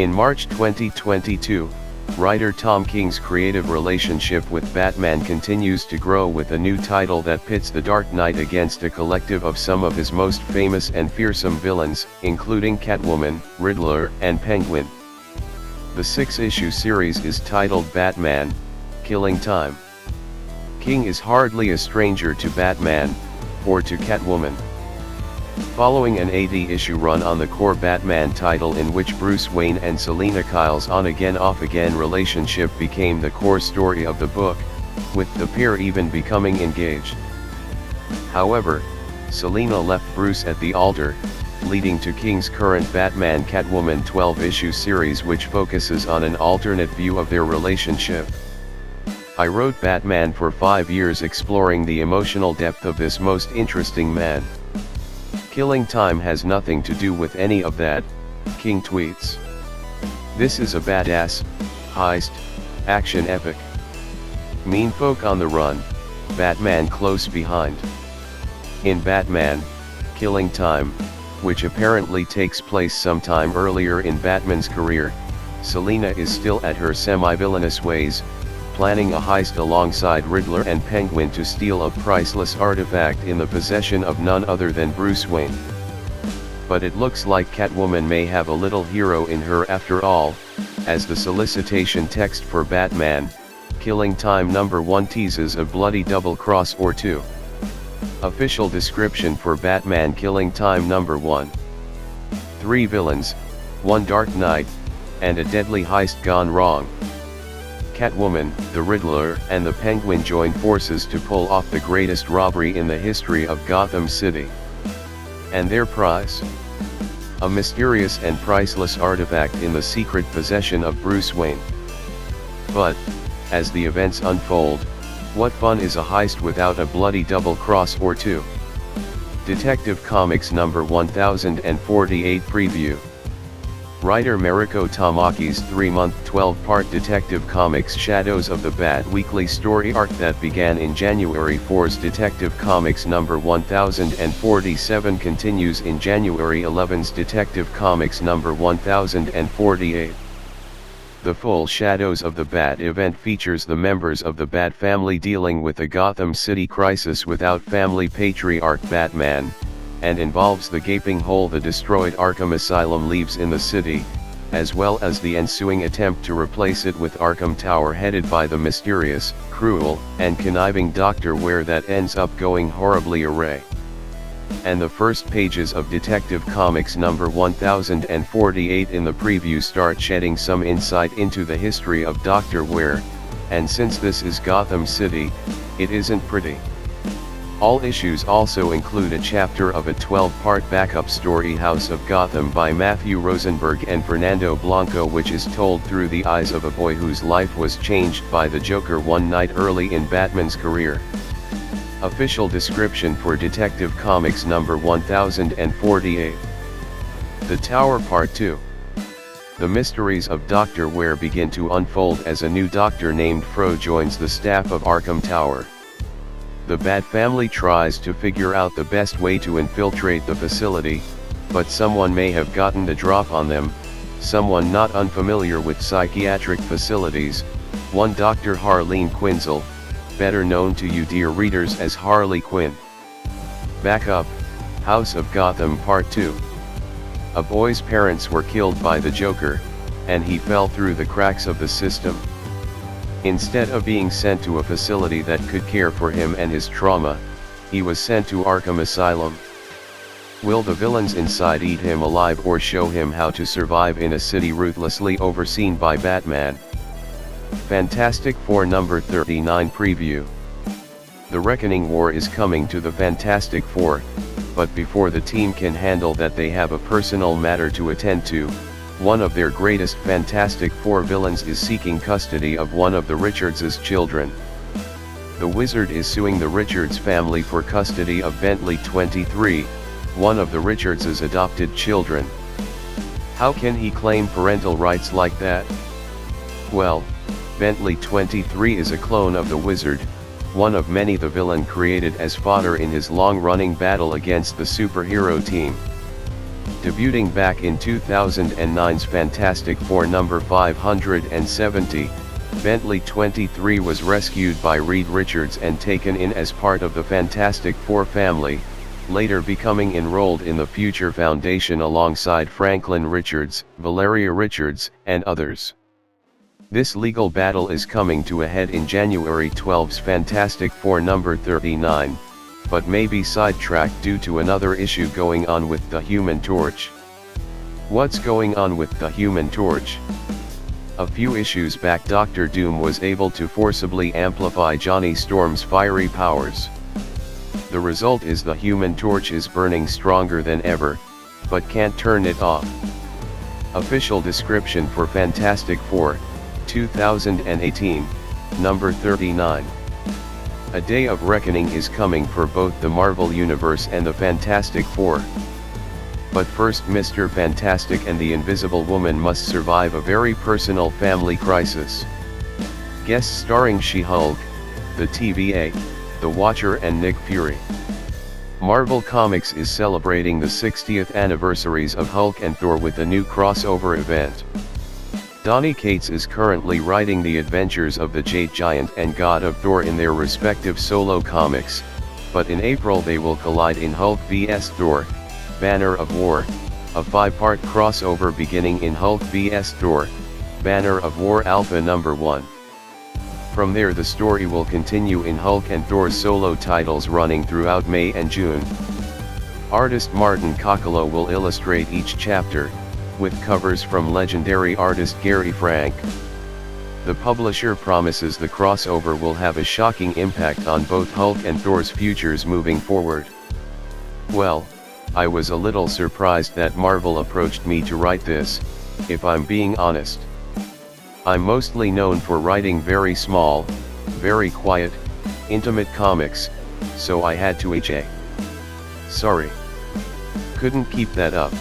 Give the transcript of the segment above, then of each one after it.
In March 2022, writer Tom King's creative relationship with Batman continues to grow with a new title that pits the Dark Knight against a collective of some of his most famous and fearsome villains, including Catwoman, Riddler, and Penguin. The 6-issue series is titled Batman: Killing Time. King is hardly a stranger to Batman, or to Catwoman. Following an 80-issue run on the core Batman title in which Bruce Wayne and Selina Kyle's on-again off-again relationship became the core story of the book, with the pair even becoming engaged. However, Selina left Bruce at the altar, leading to King's current Batman Catwoman 12-issue series, which focuses on an alternate view of their relationship. I wrote Batman for 5 years exploring the emotional depth of this most interesting man. Killing Time has nothing to do with any of that, King tweets. This is a badass, heist, action epic. Mean folk on the run, Batman close behind. In Batman: Killing Time, which apparently takes place sometime earlier in Batman's career, Selina is still at her semi-villainous ways, planning a heist alongside Riddler and Penguin to steal a priceless artifact in the possession of none other than Bruce Wayne. But it looks like Catwoman may have a little hero in her after all, as the solicitation text for Batman: Killing Time #1 teases a bloody double cross or two. Official description for Batman: Killing Time #1. 3 villains, 1 Dark Knight, and a deadly heist gone wrong. Catwoman, the Riddler, and the Penguin join forces to pull off the greatest robbery in the history of Gotham City. And their prize? A mysterious and priceless artifact in the secret possession of Bruce Wayne. But, as the events unfold, what fun is a heist without a bloody double cross or two? Detective Comics number 1048 preview. Writer Mariko Tamaki's 3-month 12-part Detective Comics Shadows of the Bat weekly story arc that began in January 4's Detective Comics number 1047 continues in January 11's Detective Comics number 1048. The full Shadows of the Bat event features the members of the Bat family dealing with a Gotham City crisis without family patriarch Batman, and involves the gaping hole the destroyed Arkham Asylum leaves in the city, as well as the ensuing attempt to replace it with Arkham Tower headed by the mysterious, cruel, and conniving Dr. Ware that ends up going horribly awry. And the first pages of Detective Comics number 1048 in the preview start shedding some insight into the history of Dr. Ware, and since this is Gotham City, it isn't pretty. All issues also include a chapter of a 12-part backup story House of Gotham by Matthew Rosenberg and Fernando Blanco, which is told through the eyes of a boy whose life was changed by the Joker one night early in Batman's career. Official description for Detective Comics number 1048. The Tower Part 2. The mysteries of Dr. Ware begin to unfold as a new doctor named Fro joins the staff of Arkham Tower. The Bat family tries to figure out the best way to infiltrate the facility, but someone may have gotten the drop on them, someone not unfamiliar with psychiatric facilities, one Dr. Harleen Quinzel, better known to you dear readers as Harley Quinn. Backup: House of Gotham Part 2. A boy's parents were killed by the Joker, and he fell through the cracks of the system. Instead of being sent to a facility that could care for him and his trauma, he was sent to Arkham Asylum. Will the villains inside eat him alive or show him how to survive in a city ruthlessly overseen by Batman? Fantastic Four number 39 preview. The Reckoning War is coming to the Fantastic Four, but before the team can handle that, they have a personal matter to attend to. One of their greatest Fantastic Four villains is seeking custody of one of the Richards' children. The Wizard is suing the Richards family for custody of Bentley 23, one of the Richards' adopted children. How can he claim parental rights like that? Well, Bentley 23 is a clone of the Wizard, one of many the villain created as fodder in his long-running battle against the superhero team. Debuting back in 2009's Fantastic Four number 570, Bentley 23 was rescued by Reed Richards and taken in as part of the Fantastic Four family, later becoming enrolled in the Future Foundation alongside Franklin Richards, Valeria Richards, and others. This legal battle is coming to a head in January 12's Fantastic Four number 39, but may be sidetracked due to another issue going on with the Human Torch. What's going on with the Human Torch? A few issues back, Doctor Doom was able to forcibly amplify Johnny Storm's fiery powers. The result is the Human Torch is burning stronger than ever, but can't turn it off. Official description for Fantastic Four, 2018, number 39. A day of reckoning is coming for both the Marvel Universe and the Fantastic Four. But first, Mr. Fantastic and the Invisible Woman must survive a very personal family crisis. Guests starring She-Hulk, the TVA, The Watcher and Nick Fury. Marvel Comics is celebrating the 60th anniversaries of Hulk and Thor with a new crossover event. Donny Cates is currently writing the adventures of the Jade Giant and God of Thor in their respective solo comics, but in April they will collide in Hulk vs Thor, Banner of War, a 5-part crossover beginning in Hulk vs Thor, Banner of War Alpha number 1. From there the story will continue in Hulk and Thor's solo titles running throughout May and June. Artist Martin Coccolo will illustrate each chapter, with covers from legendary artist Gary Frank. The publisher promises the crossover will have a shocking impact on both Hulk and Thor's futures moving forward. Well, I was a little surprised that Marvel approached me to write this, if I'm being honest. I'm mostly known for writing very small, very quiet, intimate comics, so I had to Sorry. Couldn't keep that up.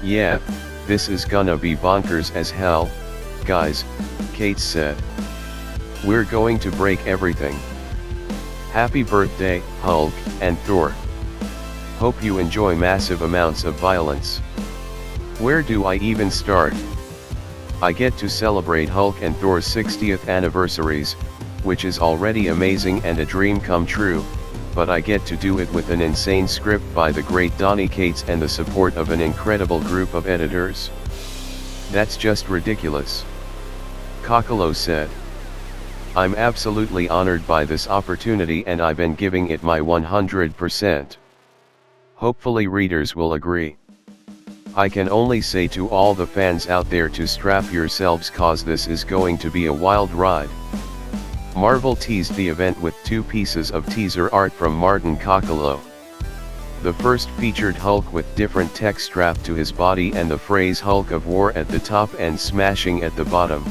Yeah, this is gonna be bonkers as hell, guys, Cates said. We're going to break everything. Happy birthday, Hulk and Thor. Hope you enjoy massive amounts of violence. Where do I even start? I get to celebrate Hulk and Thor's 60th anniversaries, which is already amazing and a dream come true, but I get to do it with an insane script by the great Donny Cates and the support of an incredible group of editors. That's just ridiculous. Coccolo said. I'm absolutely honored by this opportunity and I've been giving it my 100%. Hopefully readers will agree. I can only say to all the fans out there to strap yourselves cause this is going to be a wild ride. Marvel teased the event with 2 pieces of teaser art from Martin Coccolo. The first featured Hulk with different text strapped to his body and the phrase Hulk of War at the top and smashing at the bottom.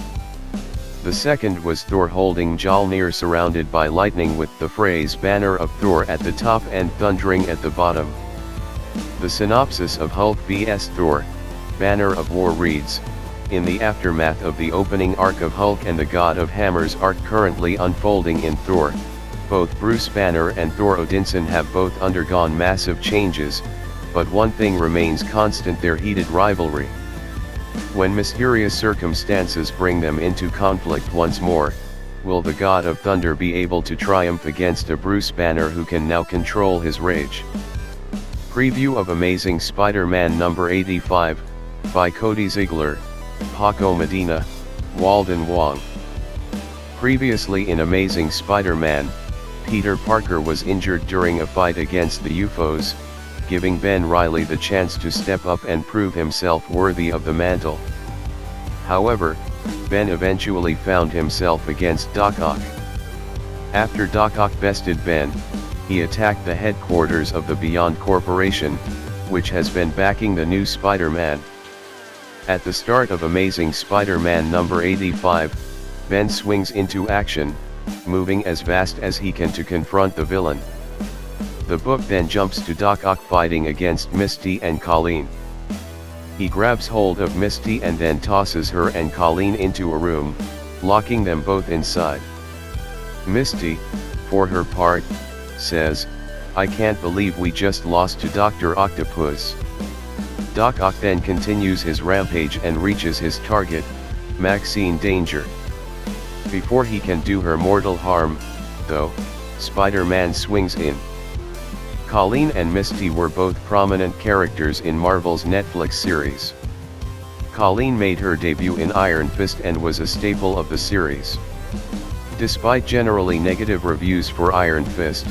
The second was Thor holding Mjolnir surrounded by lightning with the phrase Banner of Thor at the top and thundering at the bottom. The synopsis of Hulk vs Thor, Banner of War reads, in the aftermath of the opening arc of Hulk and the God of Hammers arc currently unfolding in Thor, both Bruce Banner and Thor Odinson have both undergone massive changes, but one thing remains constant: their heated rivalry. When mysterious circumstances bring them into conflict once more, will the God of Thunder be able to triumph against a Bruce Banner who can now control his rage? Preview of Amazing Spider-Man number 85, by Cody Ziegler, Paco Medina, Walden Wong. Previously in Amazing Spider-Man, Peter Parker was injured during a fight against the UFOs, giving Ben Reilly the chance to step up and prove himself worthy of the mantle. However, Ben eventually found himself against Doc Ock. After Doc Ock bested Ben, he attacked the headquarters of the Beyond Corporation, which has been backing the new Spider-Man. At the start of Amazing Spider-Man number 85, Ben swings into action, moving as fast as he can to confront the villain. The book then jumps to Doc Ock fighting against Misty and Colleen. He grabs hold of Misty and then tosses her and Colleen into a room, locking them both inside. Misty, for her part, says, "I can't believe we just lost to Dr. Octopus. Doc Ock then continues his rampage and reaches his target, Maxine Danger. Before he can do her mortal harm, though, Spider-Man swings in. Colleen and Misty were both prominent characters in Marvel's Netflix series. Colleen made her debut in Iron Fist and was a staple of the series. Despite generally negative reviews for Iron Fist,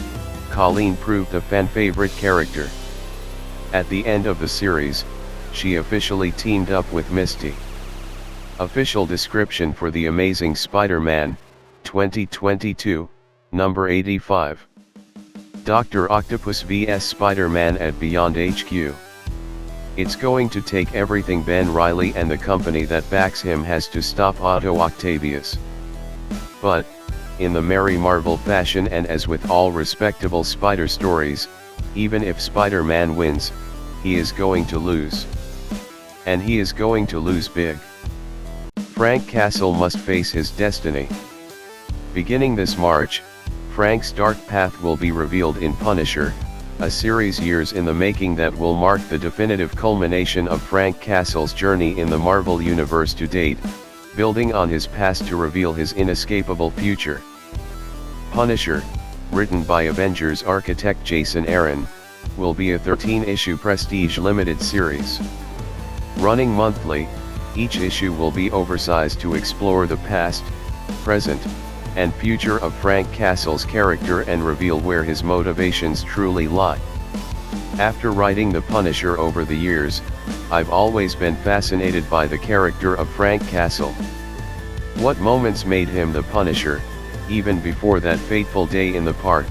Colleen proved a fan-favorite character. At the end of the series, she officially teamed up with Misty. Official description for The Amazing Spider-Man, 2022, number 85. Dr. Octopus vs Spider-Man at Beyond HQ. It's going to take everything Ben Reilly and the company that backs him has to stop Otto Octavius. But, in the merry Marvel fashion and as with all respectable spider stories, even if Spider-Man wins, he is going to lose. And he is going to lose big. Frank Castle must face his destiny. Beginning this March, Frank's dark path will be revealed in Punisher, a series years in the making that will mark the definitive culmination of Frank Castle's journey in the Marvel Universe to date, building on his past to reveal his inescapable future. Punisher, written by Avengers architect Jason Aaron, will be a 13-issue Prestige limited series. Running monthly, each issue will be oversized to explore the past, present, and future of Frank Castle's character and reveal where his motivations truly lie. After writing The Punisher over the years, I've always been fascinated by the character of Frank Castle. What moments made him the Punisher, even before that fateful day in the park?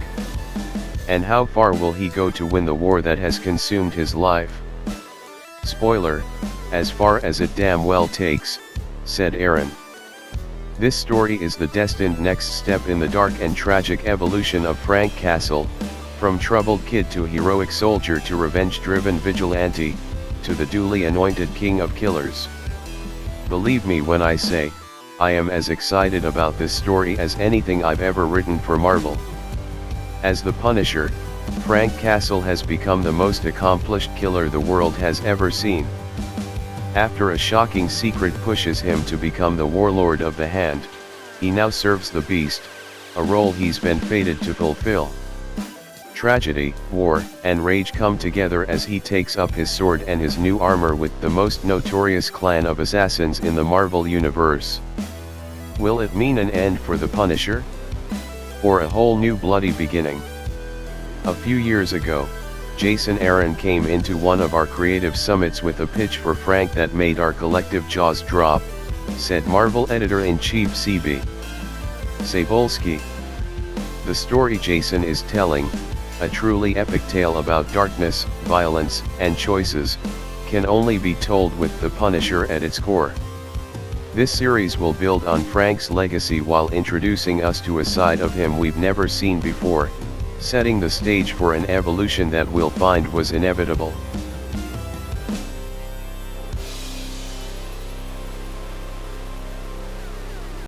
And how far will he go to win the war that has consumed his life? Spoiler, as far as it damn well takes, said Aaron. This story is the destined next step in the dark and tragic evolution of Frank Castle, from troubled kid to heroic soldier to revenge-driven vigilante, to the duly anointed king of killers. Believe me when I say, I am as excited about this story as anything I've ever written for Marvel. As the Punisher, Frank Castle has become the most accomplished killer the world has ever seen. After a shocking secret pushes him to become the warlord of the Hand, he now serves the Beast, a role he's been fated to fulfill. Tragedy, war, and rage come together as he takes up his sword and his new armor with the most notorious clan of assassins in the Marvel Universe. Will it mean an end for the Punisher? Or a whole new bloody beginning? A few years ago, Jason Aaron came into one of our creative summits with a pitch for Frank that made our collective jaws drop, said Marvel editor-in-chief C.B. Cebulski. The story Jason is telling, a truly epic tale about darkness, violence, and choices, can only be told with the Punisher at its core. This series will build on Frank's legacy while introducing us to a side of him we've never seen before, setting the stage for an evolution that we'll find was inevitable.